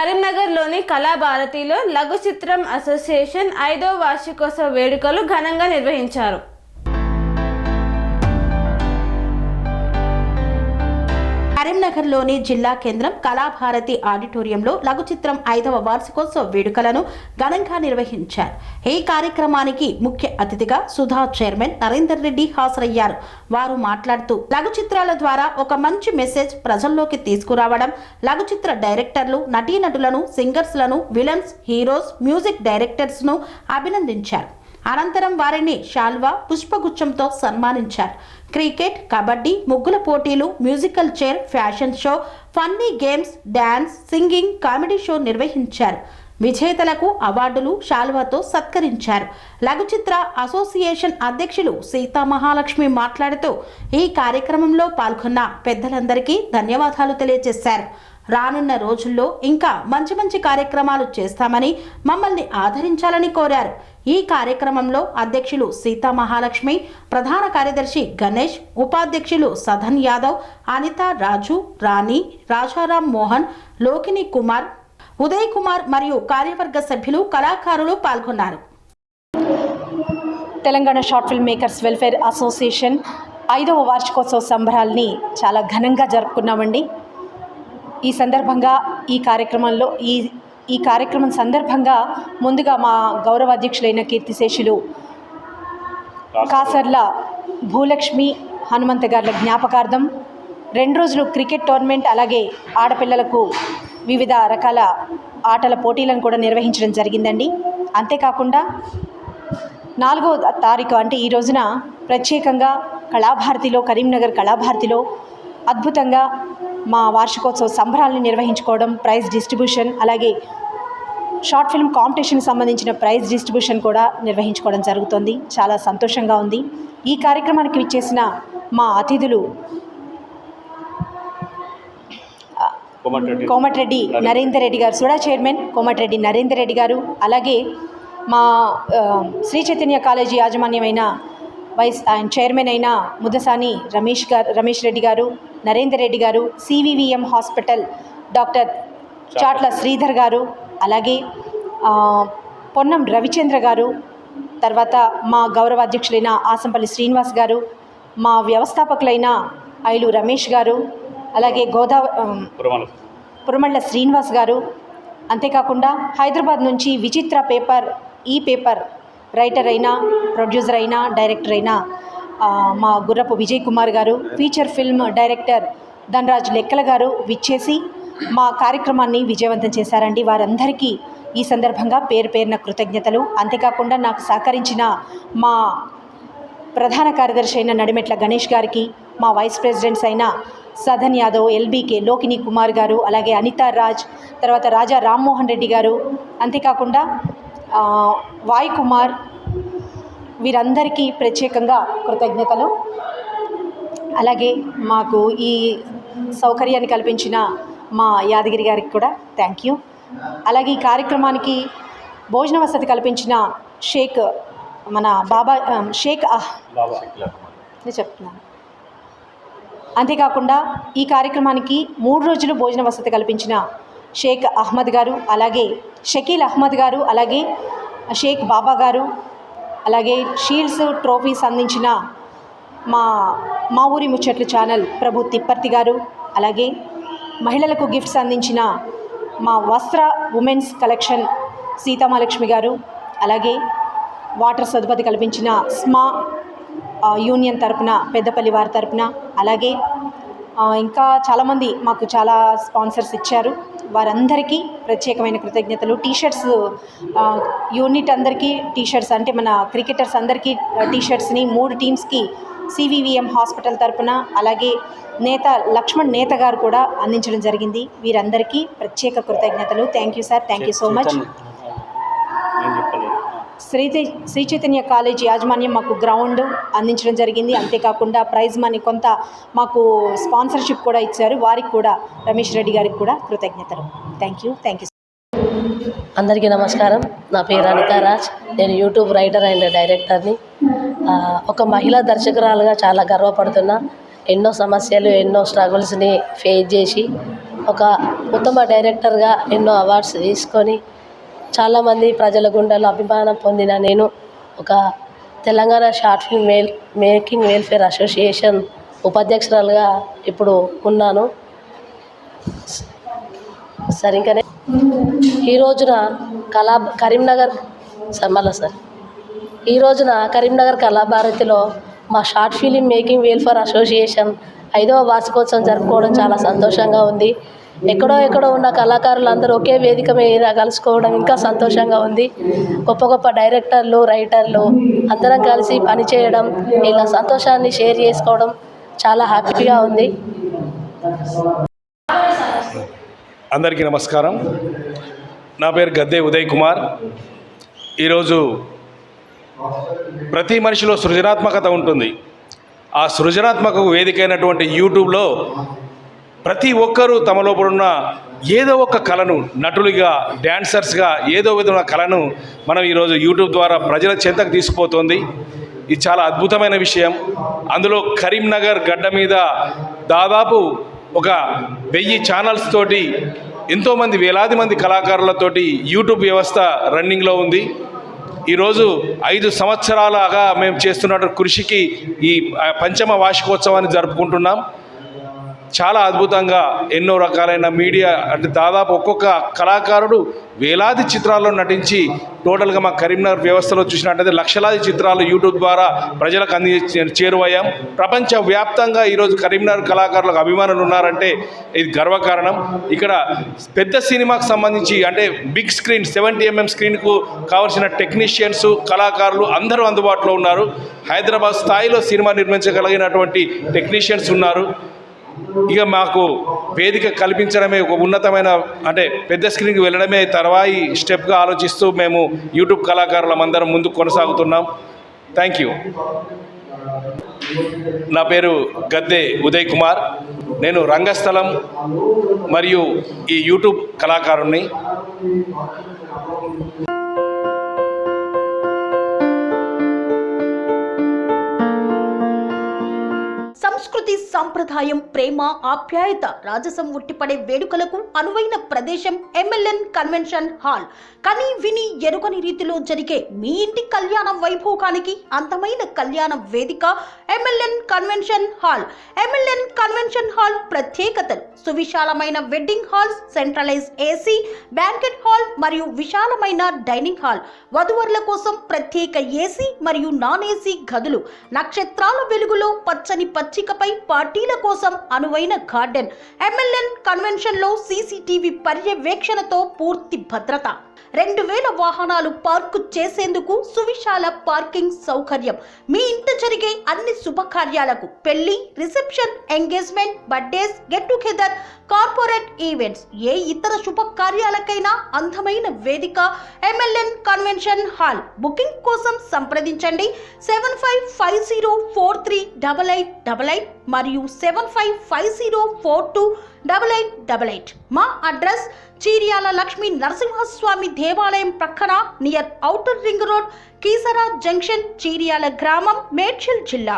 కరీంనగర్లోని కళాభారతిలో లఘు చిత్రం అసోసియేషన్ 5వ వార్షికోత్సవ వేడుకలు ఘనంగా నిర్వహించారు. కరీంనగర్లోని జిల్లా కేంద్రం కళాభారతి ఆడిటోరియంలో లఘు చిత్రం 5వ వార్షికోత్సవ వేడుకలను ఘనంగా నిర్వహించారు. ఈ కార్యక్రమానికి ముఖ్య అతిథిగా సుధా చైర్మన్ నరేందర్ రెడ్డి హాజరయ్యారు. వారు మాట్లాడుతూ లఘు చిత్రాల ద్వారా ఒక మంచి మెసేజ్ ప్రజల్లోకి తీసుకురావడం, లఘు చిత్ర డైరెక్టర్లు, నటీనటులను, సింగర్స్లను, విలన్స్, హీరోస్, మ్యూజిక్ డైరెక్టర్స్ను అభినందించారు. అనంతరం వారిని శాల్వా, పుష్పగుచ్చంతో సన్మానించారు. క్రికెట్, కబడ్డీ, ముగ్గుల పోటీలు, musical chair, fashion show, funny games, dance, singing, comedy show నిర్వహించారు. విజేతలకు అవార్డులు, శాల్వాతో సత్కరించారు. లఘు చిత్ర అసోసియేషన్ అధ్యక్షులు సీతా మహాలక్ష్మి మాట్లాడుతూ ఈ కార్యక్రమంలో పాల్గొన్న పెద్దలందరికీ ధన్యవాదాలు తెలియజేశారు. రానున్న రోజుల్లో ఇంకా మంచి మంచి కార్యక్రమాలు చేస్తామని, మమ్మల్ని ఆదరించాలని కోరారు. ఈ కార్యక్రమంలో అధ్యక్షులు సీతా మహాలక్ష్మి, ప్రధాన కార్యదర్శి గణేష్, ఉపాధ్యక్షులు సధన్ యాదవ్, అనిత, రాజు, రాణి, రాజారాం మోహన్, లోకిని కుమార్, ఉదయ్ కుమార్ మరియు కార్యవర్గ సభ్యులు, కళాకారులు పాల్గొన్నారు. Telangana short film makers welfare association 5వ వార్షికోత్సవ సంబరాల్ని చాలా ఘనంగా జరుపుకున్నామండి. ఈ సందర్భంగా ఈ కార్యక్రమం సందర్భంగా ముందుగా మా గౌరవ అధ్యక్షులైన కీర్తిశేషులు కాసర్ల భూలక్ష్మి హనుమంత గారి జ్ఞాపకార్థం 2 రోజులు క్రికెట్ టోర్నమెంట్, అలాగే ఆడపిల్లలకు వివిధ రకాల ఆటల పోటీలను కూడా నిర్వహించడం జరిగిందండి. అంతేకాకుండా 4వ తారీఖు అంటే ఈ రోజున ప్రత్యేకంగా కళాభారతిలో, కరీంనగర్ కళాభారతిలో అద్భుతంగా మా వార్షికోత్సవ సంబరాలను నిర్వహించుకోవడం, ప్రైజ్ డిస్ట్రిబ్యూషన్, అలాగే షార్ట్ ఫిల్మ్ కాంపిటీషన్కి సంబంధించిన ప్రైజ్ డిస్ట్రిబ్యూషన్ కూడా నిర్వహించుకోవడం జరుగుతుంది. చాలా సంతోషంగా ఉంది. ఈ కార్యక్రమానికి విచ్చేసిన మా అతిథులు కోమటిరెడ్డి నరేందర్ రెడ్డి గారు, సుడా చైర్మన్ కోమటిరెడ్డి నరేందర్ రెడ్డి గారు, అలాగే మా శ్రీ చైతన్య కాలేజీ యాజమాన్యమైన ఆయన చైర్మన్ అయిన ముద్దసాని రమేష్ రెడ్డి గారు, నరేందర్ రెడ్డి గారు, సివివిఎం హాస్పిటల్ డాక్టర్ చాట్ల శ్రీధర్ గారు, అలాగే పొన్నం రవిచంద్ర గారు, తర్వాత మా గౌరవ అధ్యక్షులైన ఆసంపల్లి శ్రీనివాస్ గారు, మా వ్యవస్థాపకులైన ఐలు రమేష్ గారు, అలాగే పురమళ్ళ శ్రీనివాస్ గారు, అంతేకాకుండా హైదరాబాద్ నుంచి విచిత్ర పేపర్ రైటర్ అయినా, ప్రొడ్యూసర్ అయినా, డైరెక్టర్ అయినా మా గుర్రపు విజయ్ కుమార్ గారు, ఫీచర్ ఫిల్మ్ డైరెక్టర్ ధనరాజ్ లెక్కల గారు విచ్చేసి మా కార్యక్రమాన్ని విజయవంతం చేశారండి. వారందరికీ ఈ సందర్భంగా పేరున కృతజ్ఞతలు. అంతేకాకుండా నాకు సహకరించిన మా ప్రధాన కార్యదర్శి అయిన నడిమెట్ల గణేష్ గారికి, మా వైస్ ప్రెసిడెంట్స్ అయిన సధన్ యాదవ్, ఎల్బీకే, లోకిని కుమార్ గారు, అలాగే అనిత రాజ్, తర్వాత రాజా రామ్మోహన్ రెడ్డి గారు, అంతేకాకుండా వాయ్ కుమార్, వీరందరికీ ప్రత్యేకంగా కృతజ్ఞతలు. అలాగే మాకు ఈ సౌకర్యాన్ని కల్పించిన మా యాదగిరి గారికి కూడా థ్యాంక్ యూ. అలాగే ఈ కార్యక్రమానికి భోజన వసతి కల్పించిన షేక్ చెప్తున్నాను. అంతేకాకుండా ఈ కార్యక్రమానికి 3 రోజులు భోజన వసతి కల్పించిన షేక్ అహ్మద్ గారు, అలాగే షకీల్ అహ్మద్ గారు, అలాగే షేక్ బాబా గారు, అలాగే షీల్డ్స్, ట్రోఫీస్ అందించిన మా ఊరి ముచ్చట్లు ఛానల్ ప్రభు తిప్పర్తి గారు, అలాగే మహిళలకు గిఫ్ట్స్ అందించిన మా వస్త్ర ఉమెన్స్ కలెక్షన్ సీతామహాలక్ష్మి గారు, అలాగే వాటర్ సదుపాయం కల్పించిన స్మా యూనియన్ తరపున, పెద్దపల్లి వారి తరపున, అలాగే ఇంకా చాలామంది మాకు చాలా స్పాన్సర్స్ ఇచ్చారు. వారందరికీ ప్రత్యేకమైన కృతజ్ఞతలు. టీషర్ట్స్ యూనిట్ అందరికీ టీషర్ట్స్, అంటే మన క్రికెటర్స్ అందరికీ టీషర్ట్స్ని 3 టీమ్స్కి సివివిఎం హాస్పిటల్ తరపున, అలాగే లక్ష్మణ్ నేత గారు కూడా అందించడం జరిగింది. వీరందరికీ ప్రత్యేక కృతజ్ఞతలు. Thank you sir, thank you so much. Sri Chaitanya college యాజమాన్యం మాకు గ్రౌండ్ అందించడం జరిగింది. అంతేకాకుండా ప్రైజ్ మనీ కొంత మాకు స్పాన్సర్షిప్ కూడా ఇచ్చారు. వారికి కూడా, రమేష్ రెడ్డి గారికి కూడా కృతజ్ఞతలు. Thank you. అందరికీ నమస్కారం. నా పేరు అనిత రాజ్. నేను యూట్యూబ్ రైటర్ అండ్ డైరెక్టర్ని. ఒక మహిళా దర్శకురాలుగా చాలా గర్వపడుతున్నా. ఎన్నో సమస్యలు, ఎన్నో స్ట్రగుల్స్ని ఫేస్ చేసి ఒక ఉత్తమ డైరెక్టర్గా ఎన్నో అవార్డ్స్ తీసుకొని చాలామంది ప్రజల గుండెల్లో అభిమానం పొందిన నేను ఒక Telangana short film making welfare association ఉపాధ్యక్షురాలుగా ఇప్పుడు ఉన్నాను. సార్ ఇంకనే ఈ రోజున కరీంనగర్ కళాభారతిలో మా short film making welfare association 5వ వార్షికోత్సవం జరుపుకోవడం చాలా సంతోషంగా ఉంది. ఎక్కడో ఉన్న కళాకారులందరూ ఒకే వేదిక మీద కలుసుకోవడం ఇంకా సంతోషంగా ఉంది. గొప్ప డైరెక్టర్లు, రైటర్లు అందరం కలిసి పనిచేయడం, ఇలా సంతోషాన్ని షేర్ చేసుకోవడం చాలా హ్యాపీగా ఉంది. అందరికీ నమస్కారం. నా పేరు గద్దే ఉదయ్ కుమార్. ఈరోజు ప్రతి మనిషిలో సృజనాత్మకత ఉంటుంది. ఆ సృజనాత్మక వేదికైనటువంటి యూట్యూబ్లో ప్రతి ఒక్కరూ తమ లోపల ఉన్న ఏదో ఒక కళను, నటులుగా, డ్యాన్సర్స్గా ఏదో విధమైన కళను మనం ఈరోజు యూట్యూబ్ ద్వారా ప్రజల చెంతకు తీసుకుపోతుంది. ఇది చాలా అద్భుతమైన విషయం. అందులో కరీంనగర్ గడ్డ మీద దాదాపు ఒక 1000 ఛానల్స్ తోటి ఎంతోమంది వేలాది మంది కళాకారులతోటి యూట్యూబ్ వ్యవస్థ రన్నింగ్లో ఉంది. ఈరోజు 5 సంవత్సరాలుగా మేము చేస్తున్న కృషికి ఈ 5వ వార్షికోత్సవాన్ని జరుపుకుంటున్నాం. చాలా అద్భుతంగా ఎన్నో రకాలైన మీడియా, అంటే దాదాపు ఒక్కొక్క కళాకారుడు వేలాది చిత్రాల్లో నటించి టోటల్గా మా కరీంనగర్ వ్యవస్థలో చూసినట్టయితే లక్షలాది చిత్రాలు యూట్యూబ్ ద్వారా ప్రజలకు చేరువయ్యాం. ప్రపంచవ్యాప్తంగా ఈరోజు కరీంనగర్ కళాకారులకు అభిమానులు ఉన్నారంటే ఇది గర్వకారణం. ఇక్కడ పెద్ద సినిమాకు సంబంధించి అంటే బిగ్ స్క్రీన్ 70mm స్క్రీన్కు కావాల్సిన టెక్నీషియన్స్, కళాకారులు అందరూ అందుబాటులో ఉన్నారు. హైదరాబాద్ స్థాయిలో సినిమా నిర్మించగలిగినటువంటి టెక్నీషియన్స్ ఉన్నారు. ఇక మాకు వేదిక కల్పించడమే ఒక ఉన్నతమైన, అంటే పెద్ద స్క్రీన్కి వెళ్ళడమే తర్వాయి స్టెప్గా ఆలోచిస్తూ మేము యూట్యూబ్ కళాకారులమందరం ముందుకు కొనసాగుతున్నాం. Thank you. నా పేరు గద్దే ఉదయ్ కుమార్. నేను రంగస్థలం మరియు ఈ యూట్యూబ్ కళాకారుణ్ణి. సంస్కృతి, సంప్రదాయం, ప్రేమ, ఆప్యాయత, రాజసం ఉట్టిపడే వేడుకలకు అనువైన ప్రదేశం MLN కన్వెన్షన్ హాల్. కని విని ఎరుగని రీతిలో జరిగే మీ ఇంటి కళ్యాణ వైభోగానికి అందమైన కళ్యాణ వేదిక MLN convention hall. MLN convention hall ప్రత్యేకతలు: సువిశాలమైన wedding halls, centralise AC banquet hall మరియు విశాలమైన డైనింగ్ హాల్, వధువరుల కోసం ప్రత్యేక AC మరియు నాన్ AC గదులు, నక్షత్రాల వెలుగులో పచ్చని పచ్చికపై పార్టీల కోసం అనువైన గార్డెన్. MLN కన్వెన్షన్ లో CCTV పర్యవేక్షణతో పూర్తి భద్రత, 2000 వాహనాలు పార్కు చేసేందుకు సువిశాల పార్కింగ్ సౌకర్యం. మీ ఇంట జరిగే అన్ని శుభకార్యాలకు, పెళ్లి, reception, engagement, birthdays, get together, corporate events, ఏ ఇతర శుభకార్యాలకైనా అందమైన వేదిక MLN కన్వెన్షన్ హాల్. బుకింగ్ కోసం సంప్రదించండి 7550438888 మరియు 7550428888. మా అడ్రస్ చీర్యాల లక్ష్మీ నరసింహస్వామి దేవాలయం ప్రక్కన, near outer ring road, Keesara junction, Cheeryal గ్రామం, మేడ్చల్ జిల్లా.